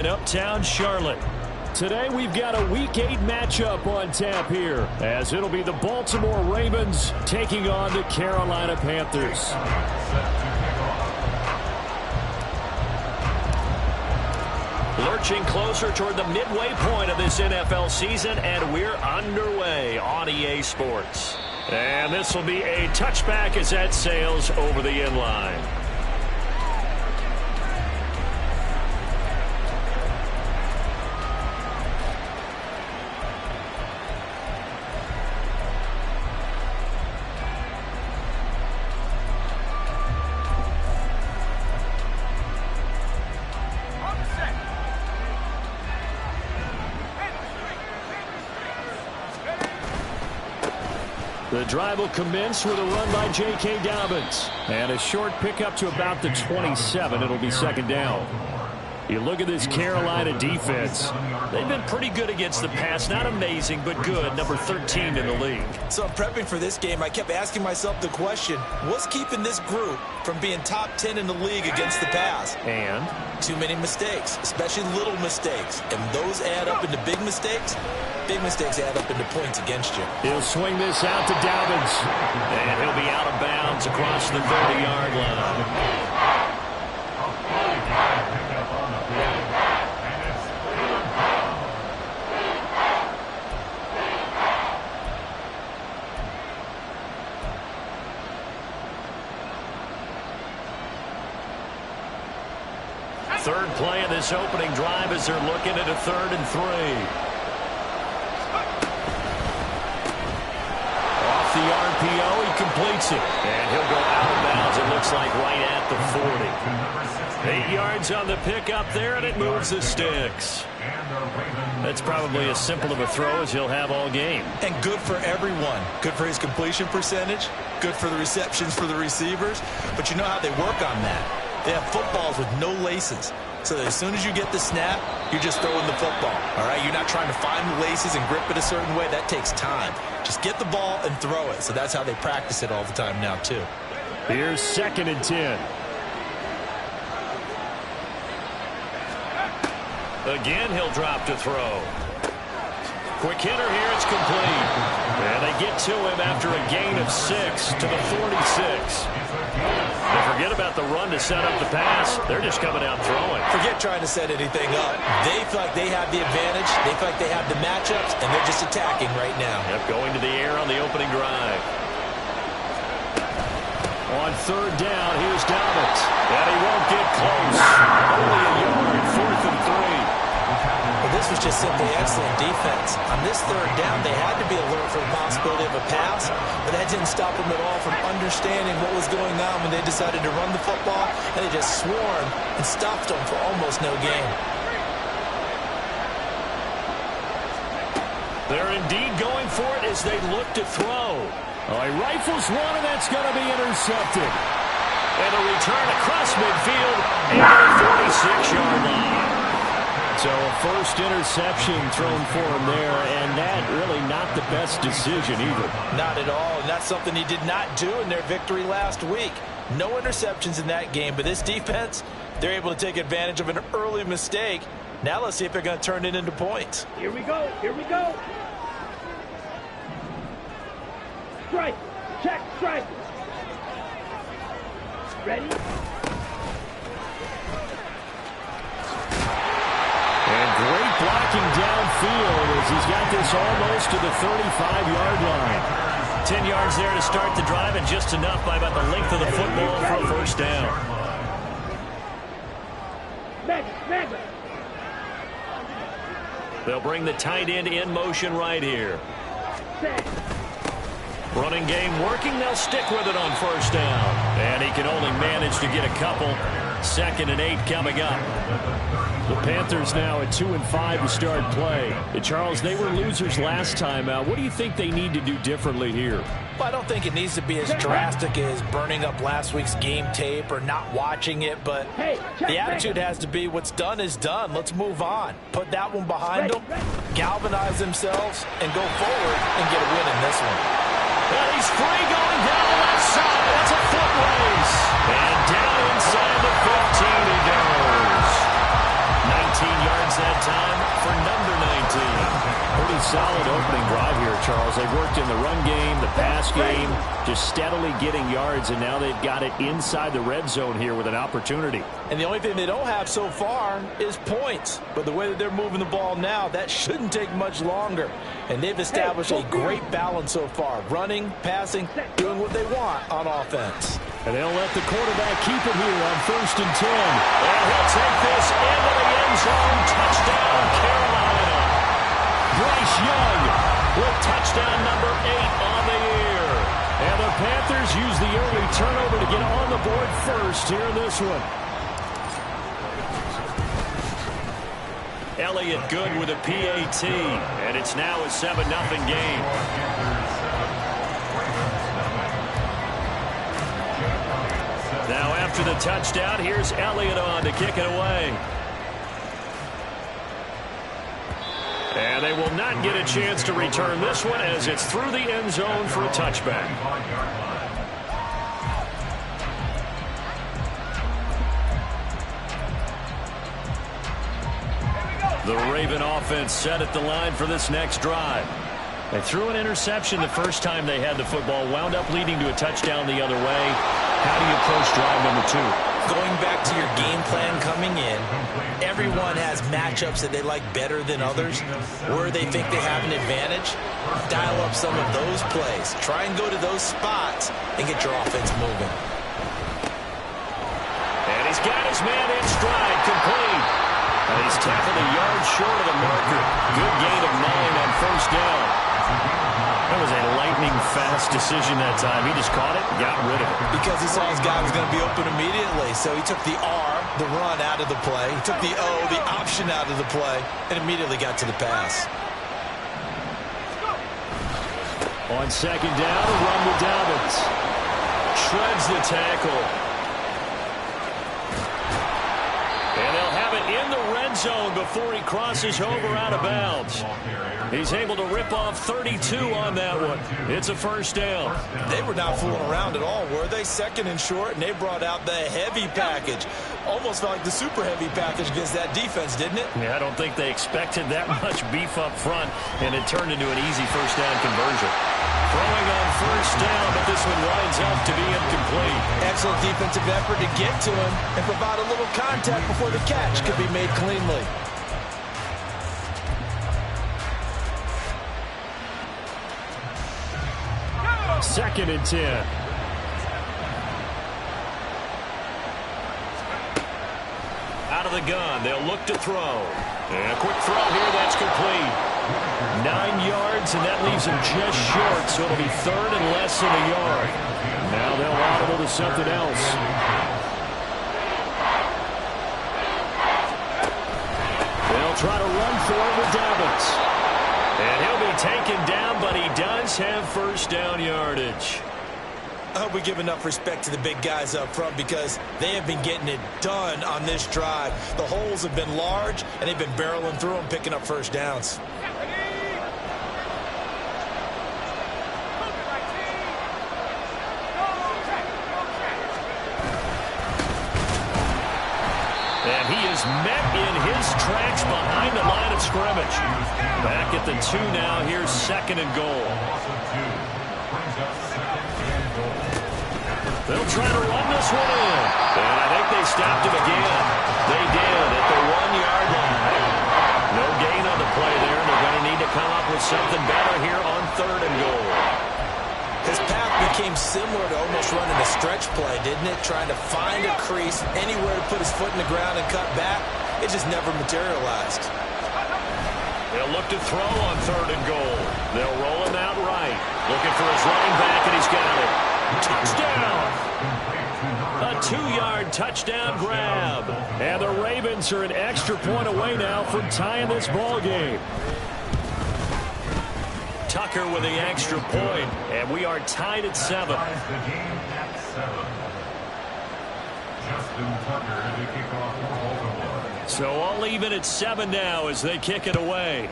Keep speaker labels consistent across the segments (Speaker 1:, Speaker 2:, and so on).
Speaker 1: In uptown Charlotte. Today we've got a Week 8 matchup on tap here, as it'll be the Baltimore Ravens taking on the Carolina Panthers. Lurching closer toward the midway point of this NFL season, and we're underway on EA Sports. And this will be a touchback as that sails over the end line. The drive will commence with a run by J.K. Dobbins. And a short pickup to about the 27. It'll be second down. You look at this Carolina defense. They've been pretty good against the pass. Not amazing, but good. Number 13 in the league.
Speaker 2: So I'm prepping for this game. I kept asking myself the question, what's keeping this group from being top 10 in the league against the pass?
Speaker 1: And?
Speaker 2: Too many mistakes, especially little mistakes. And those add up into big mistakes. Big mistakes add up into points against you.
Speaker 1: He'll swing this out to Dobbins. And he'll be out of bounds across the 30-yard line. Third play of this opening drive as they're looking at a 3rd and 3. Off the RPO, he completes it. And he'll go out of bounds, it looks like, right at the 40. 8 yards on the pickup there, and it moves the sticks. That's probably as simple of a throw as he'll have all game.
Speaker 2: And good for everyone. Good for his completion percentage. Good for the receptions for the receivers. But you know how they work on that. They have footballs with no laces. So that as soon as you get the snap, you're just throwing the football. All right, you're not trying to find the laces and grip it a certain way. That takes time. Just get the ball and throw it. So that's how they practice it all the time now, too.
Speaker 1: Here's 2nd and 10. Again, he'll drop to throw. Quick hitter here, it's complete. And they get to him after a gain of 6 to the 46. They forget about the run to set up the pass. They're just coming out throwing.
Speaker 2: Forget trying to set anything up. They feel like they have the advantage. They feel like they have the matchups, and they're just attacking right now.
Speaker 1: Yep, going to the air on the opening drive. On 3rd down, here's Dobbins. And he won't get close. Only a yard, 4th and 3.
Speaker 2: Well, this was just simply excellent defense. On this 3rd down, they had to be alert for the possibility of a pass, but that didn't stop them at all from understanding what was going on when they decided to run the football, and they just swarmed and stopped them for almost no gain.
Speaker 1: They're indeed going for it as they look to throw. Oh, he rifles one, and that's going to be intercepted. And a return across midfield and a 46-yard line. So a first interception thrown for him there, and that really not the best decision either.
Speaker 2: Not at all, and that's something he did not do in their victory last week. No interceptions in that game, but this defense, they're able to take advantage of an early mistake. Now let's see if they're going to turn it into points.
Speaker 3: Here we go, here we go. Strike, check, strike. Ready?
Speaker 1: And great blocking downfield as he's got this almost to the 35-yard line. 10 yards there to start the drive, and just enough by about the length of the football for a first down. They'll bring the tight end in motion right here. Running game working. They'll stick with it on first down. And he can only manage to get a couple. 2nd and 8 coming up. The Panthers now at 2-5 to start play. And Charles, they were losers last time out. What do you think they need to do differently here?
Speaker 2: Well, I don't think it needs to be as drastic as burning up last week's game tape or not watching it, but the attitude has to be what's done is done. Let's move on. Put that one behind them, galvanize themselves, and go forward and get a win in this one.
Speaker 1: And he's free going down the left side. That's a foot race. And down inside the 15 he goes. yards that time for number 19. Pretty solid opening drive here, Charles. They've worked in the run game, the pass game, just steadily getting yards, and now they've got it inside the red zone here with an opportunity.
Speaker 2: And the only thing they don't have so far is points. But the way that they're moving the ball now, that shouldn't take much longer. And they've established a great balance so far. Running, passing, doing what they want on offense.
Speaker 1: And they'll let the quarterback keep it here on 1st and 10. And he'll take this into the end zone. Touchdown, Carolina. Bryce Young with touchdown number 8 on the year. And the Panthers use the early turnover to get on the board first here in this one. Elliott good with a PAT. And it's now a 7-0 game. Now after the touchdown, here's Elliott on to kick it away. And they will not get a chance to return this one as it's through the end zone for a touchback. The Raven offense set at the line for this next drive. They threw an interception the first time they had the football, wound up leading to a touchdown the other way. How do you approach drive number 2?
Speaker 2: Going back to your game plan coming in, everyone has matchups that they like better than others, where they think they have an advantage. Dial up some of those plays. Try and go to those spots and get your offense moving.
Speaker 1: And he's got his man in stride, complete. And he's tackled a yard short of the marker. Good gain of 9 on 1st down. That was a lightning-fast decision that time. He just caught it and got rid of it.
Speaker 2: Because he saw his guy was going to be open immediately. So he took the R, the run, out of the play. He took the O, the option, out of the play, and immediately got to the pass.
Speaker 1: On 2nd down, a run with Dobbins. Shreds the tackle. And they'll have it in the red zone before he crosses over out of bounds. He's able to rip off 32 on that one. It's a 1st down.
Speaker 2: They were not fooling around at all, were they? 2nd and short, and they brought out the heavy package. Almost felt like the super heavy package against that defense, didn't it?
Speaker 1: Yeah, I don't think they expected that much beef up front, and it turned into an easy 1st down conversion. Throwing on 1st down, but this one winds up to be incomplete.
Speaker 2: Excellent defensive effort to get to him and provide a little contact before the catch could be made cleanly.
Speaker 1: Second and 10. Out of the gun, they'll look to throw. And a quick throw here, that's complete. 9 yards, and that leaves him just short, so it'll be 3rd and less than a yard. Now they'll audible to something else. They'll try to run for it with Dobbins. And he'll be taken down, but he does have 1st down yardage.
Speaker 2: I hope we give enough respect to the big guys up front because they have been getting it done on this drive. The holes have been large, and they've been barreling through them, picking up 1st downs.
Speaker 1: And he is met in his tracks behind the line of scrimmage. Back at the 2 now. Here's 2nd and goal. They'll try to run this one in. And I think they stopped him again. They did at the 1-yard line. No gain on the play there. They're going to need to come up with something better here on 3rd and goal.
Speaker 2: His path became similar to almost running a stretch play, didn't it? Trying to find a crease, anywhere to put his foot in the ground and cut back. It just never materialized.
Speaker 1: They'll look to throw on 3rd and goal. They'll roll him out right. Looking for his running back, and he's got it. Touchdown! A 2-yard touchdown grab. And the Ravens are an extra point away now from tying this ball game. Tucker with the extra point, and we are tied at 7. So all even at 7 now as they kick it away.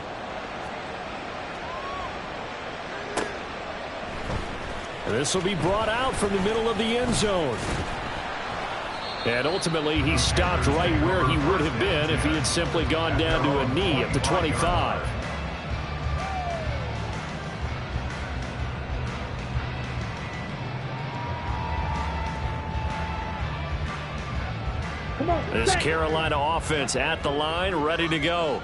Speaker 1: And this will be brought out from the middle of the end zone. And ultimately, he stopped right where he would have been if he had simply gone down to a knee at the 25. This Carolina offense at the line, ready to go.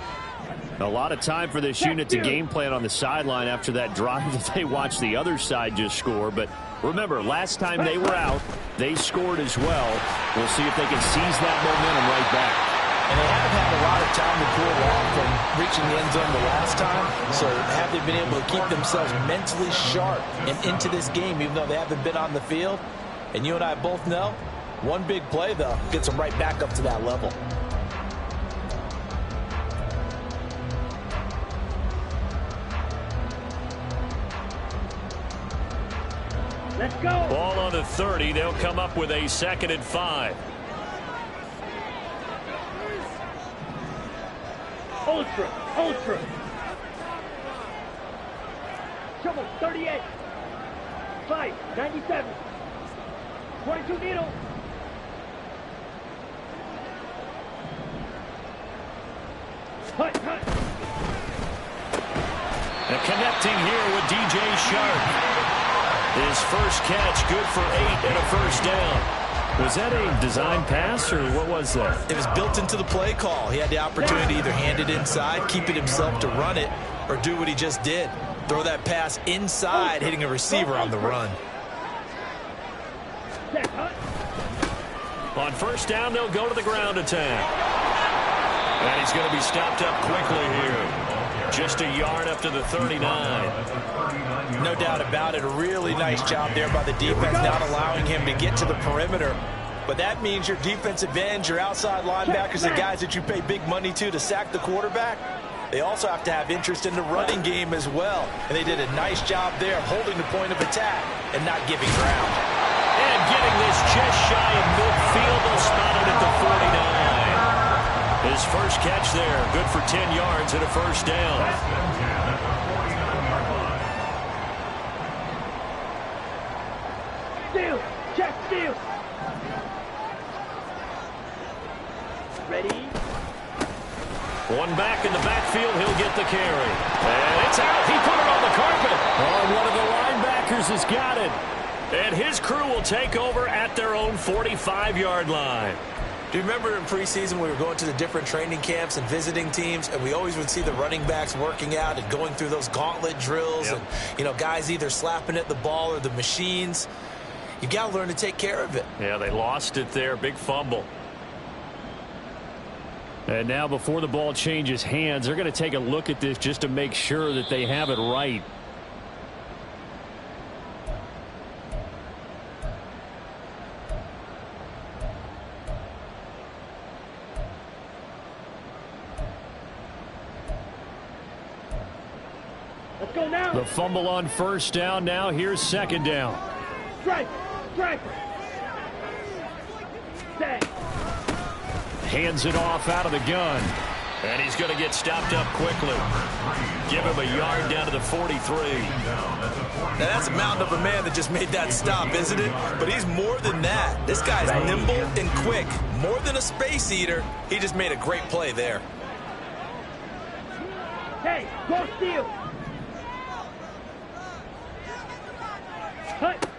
Speaker 1: A lot of time for this unit to game plan on the sideline after that drive that they watched the other side just score. But remember, last time they were out, they scored as well. We'll see if they can seize that momentum right back.
Speaker 2: And they haven't had a lot of time to cool off from reaching the end zone the last time. So have they been able to keep themselves mentally sharp and into this game, even though they haven't been on the field? And you and I both know, one big play, though, gets them right back up to that level.
Speaker 3: Let's go.
Speaker 1: Ball on the 30. They'll come up with a 2nd and 5.
Speaker 3: Ultra. Trouble, 38. 5, 97. 22 needle. Hut.
Speaker 1: And connecting here with DJ Sharp. His first catch, good for 8 and a first down. Was that a design pass, or what was that?
Speaker 2: It was built into the play call. He had the opportunity to either hand it inside, keep it himself to run it, or do what he just did. Throw that pass inside, hitting a receiver on the run.
Speaker 1: On first down, they'll go to the ground attack. And he's going to be stopped up quickly here. Just a yard up to the 39.
Speaker 2: No doubt about it. A really nice job there by the defense, not allowing him to get to the perimeter. But that means your defensive ends, your outside linebackers, the guys that you pay big money to sack the quarterback, they also have to have interest in the running game as well. And they did a nice job there of holding the point of attack and not giving ground.
Speaker 1: And getting this just shy of midfield, they'll spot it at the 49. His first catch there, good for 10 yards and a first down.
Speaker 3: Steal. Ready.
Speaker 1: One back in the backfield, he'll get the carry. And it's out. He put it on the carpet. Oh, one of the linebackers has got it. And his crew will take over at their own 45-yard line.
Speaker 2: Do you remember in preseason we were going to the different training camps and visiting teams, and we always would see the running backs working out and going through those gauntlet drills,
Speaker 1: Yep.
Speaker 2: and guys either slapping at the ball or the machines. You got to learn to take care of it.
Speaker 1: Yeah, they lost it there. Big fumble. And now before the ball changes hands, they're going to take a look at this just to make sure that they have it right.
Speaker 3: Let's go now.
Speaker 1: The fumble on first down. Now here's 2nd down.
Speaker 3: Strike. Set.
Speaker 1: Hands it off out of the gun. And he's going to get stopped up quickly. Give him a yard down to the 43.
Speaker 2: Now that's a mountain of a man that just made that stop, isn't it? But he's more than that. This guy's nimble and quick. More than a space eater. He just made a great play there.
Speaker 3: Hey, go steal. Hut.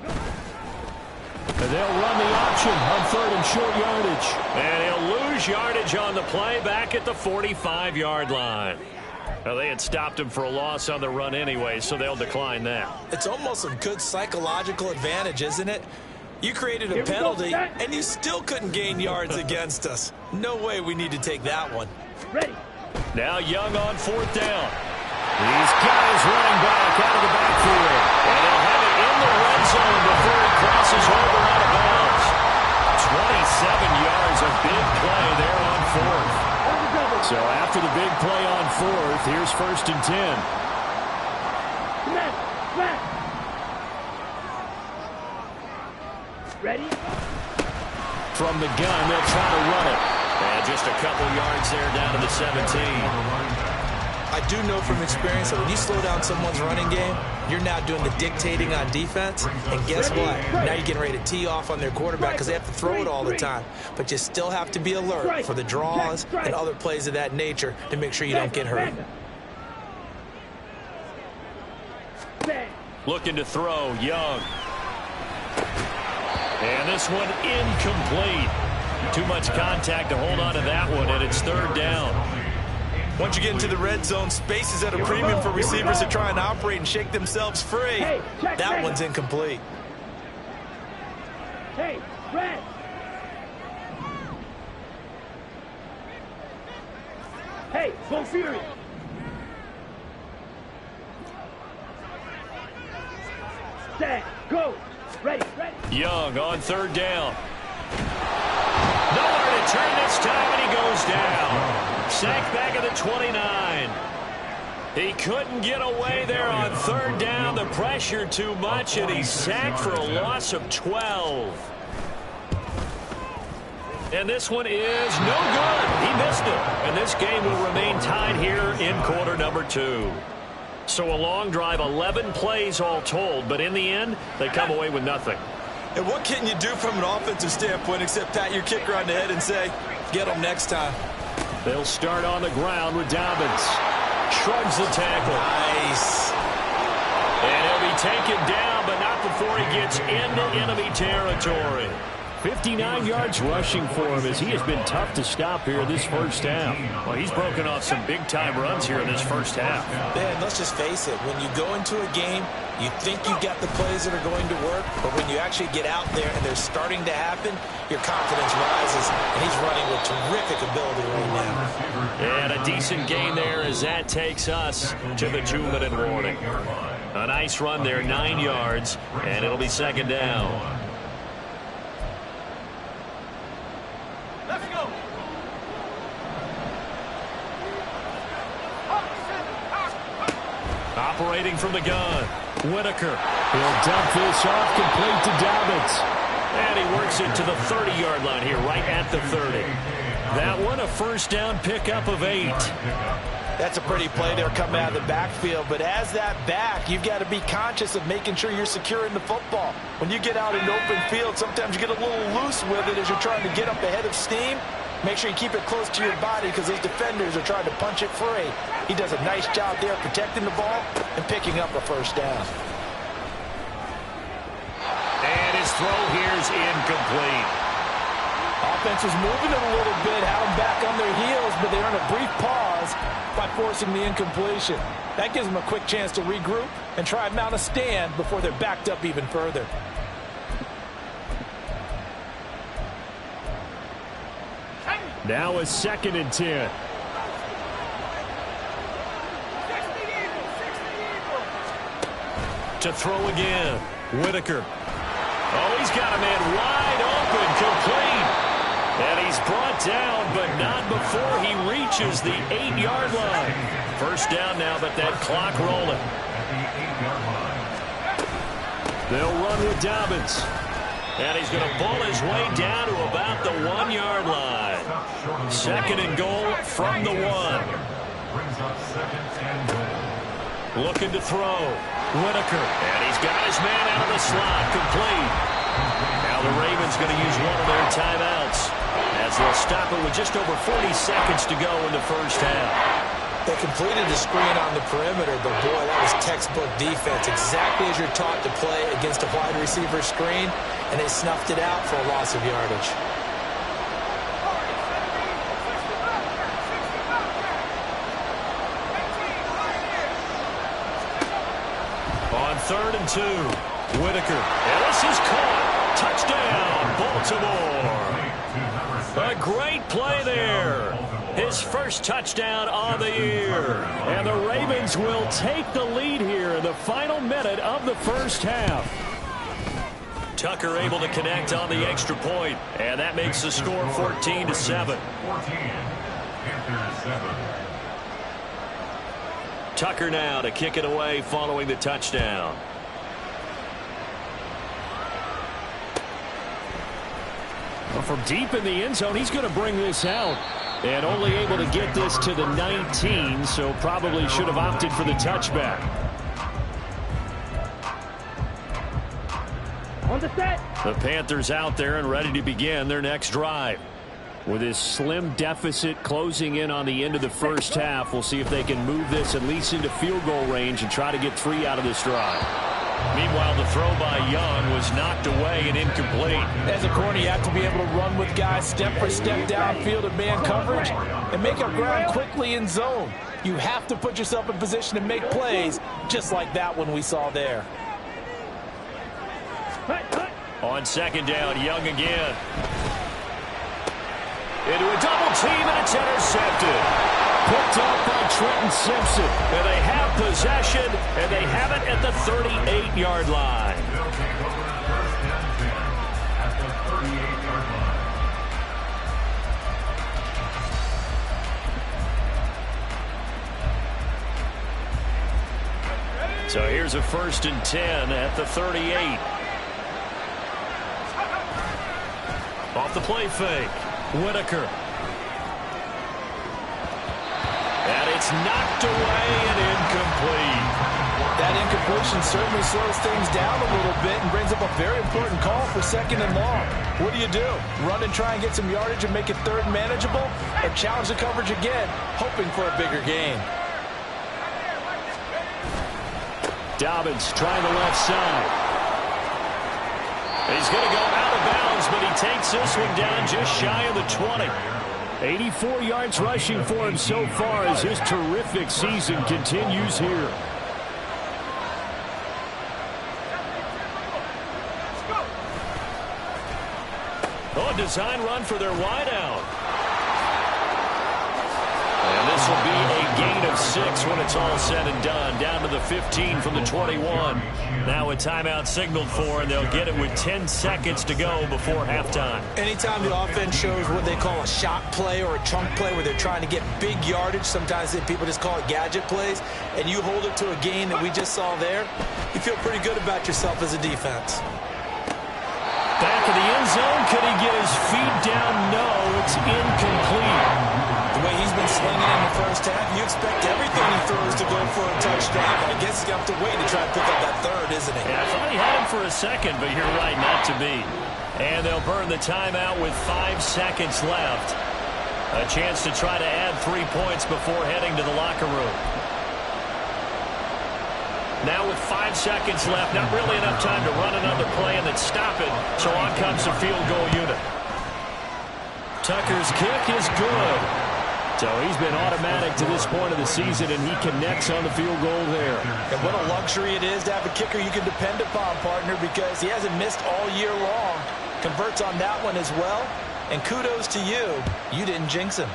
Speaker 1: And they'll run the option on 3rd and short yardage. And he'll lose yardage on the play back at the 45-yard line. Well, they had stopped him for a loss on the run anyway, so they'll decline that.
Speaker 2: It's almost a good psychological advantage, isn't it? You created a penalty, and you still couldn't gain yards against us. No way we need to take that one.
Speaker 3: Ready.
Speaker 1: Now Young on 4th down. He's got his running back out of the backfield. And they'll have it in the red zone before he crosses over out of bounds. 27 yards, a big play there on 4th. So after the big play on 4th, here's 1st and 10.
Speaker 3: Smash. Ready.
Speaker 1: From the gun, they'll try to run it. And just a couple yards there down to the 17.
Speaker 2: I do know from experience that when you slow down someone's running game, you're now doing the dictating on defense. And guess what? Now you're getting ready to tee off on their quarterback because they have to throw it all the time. But you still have to be alert for the draws and other plays of that nature to make sure you don't get hurt.
Speaker 1: Looking to throw, Young. And this one incomplete. Too much contact to hold on to that one, and it's third down.
Speaker 2: Once you get into the red zone, space is at a premium for receivers to try and operate and shake themselves free. That one's incomplete.
Speaker 3: Hey, red. Hey, go Fury. Set, go. Ready.
Speaker 1: Young on third down. Nowhere to turn this time, and he goes down. Sacked back at the 29. He couldn't get away there on third down. The pressure too much, and he's sacked for a loss of 12. And this one is no good. He missed it. And this game will remain tied here in quarter number 2. So a long drive, 11 plays all told, but in the end, they come away with nothing.
Speaker 2: And what can you do from an offensive standpoint except pat your kicker on the head and say, get him next time?
Speaker 1: They'll start on the ground with Dobbins. Shrugs the tackle.
Speaker 2: Nice.
Speaker 1: And he'll be taken down, but not before he gets into enemy territory. 59 yards rushing for him as he has been tough to stop here this first half. Well, he's broken off some big-time runs here in this first half.
Speaker 2: Man, let's just face it. When you go into a game, you think you've got the plays that are going to work, but when you actually get out there and they're starting to happen, your confidence rises, and he's running with terrific ability right now.
Speaker 1: And a decent gain there as that takes us to the 2-minute warning. A nice run there, 9 yards, and it'll be second down. Operating from the gun, Whitaker. He'll dump this off complete to Dobbins. And he works it to the 30-yard line here, right at the 30. That one, a first down pickup of 8.
Speaker 2: That's a pretty play there coming out of the backfield. But as that back, you've got to be conscious of making sure you're securing the football. When you get out in open field, sometimes you get a little loose with it as you're trying to get up ahead of steam. Make sure you keep it close to your body because those defenders are trying to punch it free. He does a nice job there protecting the ball and picking up a first down.
Speaker 1: And his throw here is incomplete.
Speaker 2: Offense was moving it a little bit, had them back on their heels, but they earn a brief pause by forcing the incompletion. That gives them a quick chance to regroup and try and mount a stand before they're backed up even further.
Speaker 1: Now a 2nd and 10. To throw again, Whitaker. Oh, he's got a man wide open, complete. And he's brought down, but not before he reaches the 8-yard line. First down now, but that clock rolling. They'll run with Dobbins. And he's going to pull his way down to about the 1-yard line. 2nd and goal from the 1. Looking to throw. Whitaker. And he's got his man out of the slot. Complete. Now the Ravens going to use one of their timeouts as they'll stop it with just over 40 seconds to go in the first half.
Speaker 2: They completed the screen on the perimeter, but boy, that was textbook defense. Exactly as you're taught to play against a wide receiver screen, and they snuffed it out for a loss of yardage.
Speaker 1: On 3rd and 2, Whitaker. And this is caught. Touchdown, Baltimore. A great play there. His first touchdown on the year. And the Ravens will take the lead here in the final minute of the first half. Tucker able to connect on the extra point, and that makes the score 14-7. Tucker now to kick it away following the touchdown. Well, from deep in the end zone, he's going to bring this out. And only able to get this to the 19, so probably should have opted for the touchback.
Speaker 3: On the set.
Speaker 1: The Panthers out there and ready to begin their next drive. With this slim deficit closing in on the end of the first half, we'll see if they can move this at least into field goal range and try to get 3 out of this drive. Meanwhile, the throw by Young was knocked away and incomplete.
Speaker 4: As a corner, you have to be able to run with guys step for step downfield and man coverage and make up ground quickly in zone. You have to put yourself in position to make plays just like that one we saw there.
Speaker 1: On second down, Young again. Into a double team, and it's intercepted. Picked up by Trenton Simpson. And they have possession, and they have it at the 38-yard line. So here's a 1st and 10 at the 38. Off the play fake. Whitaker. And it's knocked away and incomplete.
Speaker 4: That incompletion certainly slows things down a little bit and brings up a very important call for 2nd and long. What do? Run and try and get some yardage and make it 3rd manageable, or challenge the coverage again, hoping for a bigger gain?
Speaker 1: Dobbins trying the left side. He's going to go out of bounds, but he takes this one down just shy of the 20. 84 yards rushing for him so far as his terrific season continues here. Oh, a design run for their wideout. And this will be a gain of 6 when it's all said and done. Down to the 15 from the 21. Now a timeout signaled for, and they'll get it with 10 seconds to go before halftime.
Speaker 4: Anytime the offense shows what they call a shot play or a chunk play where they're trying to get big yardage, sometimes people just call it gadget plays, and you hold it to a gain that we just saw there, you feel pretty good about yourself as a defense.
Speaker 1: Back in the end zone. Could he get his feet down? No, it's incomplete.
Speaker 4: The way he's been slinging in the first half, you expect everything he throws to go for a touchdown. But I guess he's going to have to wait to try to pick up that 3rd, isn't he?
Speaker 1: Yeah, I thought he had him for a second, but you're right, not to be. And they'll burn the timeout with 5 seconds left. A chance to try to add 3 points before heading to the locker room. Now with 5 seconds left, not really enough time to run another play and then stop it. So on comes the field goal unit. Tucker's kick is good. So he's been automatic to this point of the season, and he connects on the field goal there.
Speaker 4: And what a luxury it is to have a kicker you can depend upon, partner, because he hasn't missed all year long. Converts on that one as well. And kudos to you. You didn't jinx him.